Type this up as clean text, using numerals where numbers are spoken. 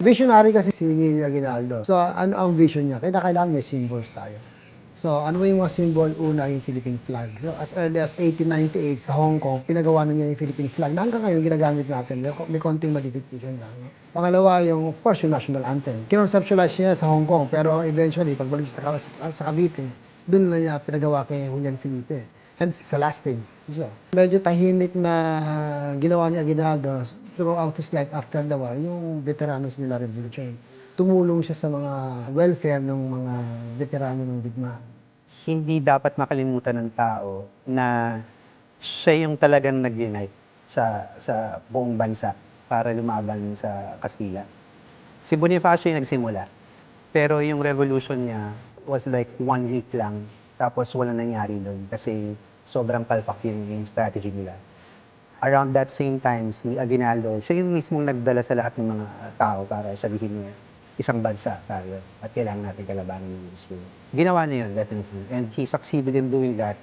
Visionary kasi si Aguinaldo. So, ano ang vision niya? Kailangan may symbols tayo. So, ano yung mga symbol? Una, yung Philippine flag. So, as early as 1898 sa Hong Kong, pinagawa na niya yung Philippine flag na hanggang ngayon ginagamit natin. May konting modification lang. No? Pangalawa, yung, of course, yung national anthem. Kinonceptualize niya sa Hong Kong, pero eventually, pagbalik sa Cavite, doon na niya pinagawa kay Julian Felipe. And sa last thing, so, medyo tahimik na ginawa ni Aguinaldo throughout his life after the war, yung veteranos nila revolution. Tumulong siya sa mga welfare ng mga veterano ng digmaan. Hindi dapat makalimutan ng tao na siya yung talagang nag-unite sa buong bansa para lumaban sa Kastila. Si Bonifacio yung nagsimula, pero yung revolution niya was like 1 week lang, tapos wala nangyari doon kasi sobrang palpak yung strategy nila. Around that same time, si Aguinaldo, siya yung mismong nagdala sa lahat ng mga tao para sabihin niya, isang bansa tayo at kailangan natin kalabanin yung gusto. Ginawa niya yun, definitely. And he succeeded in doing that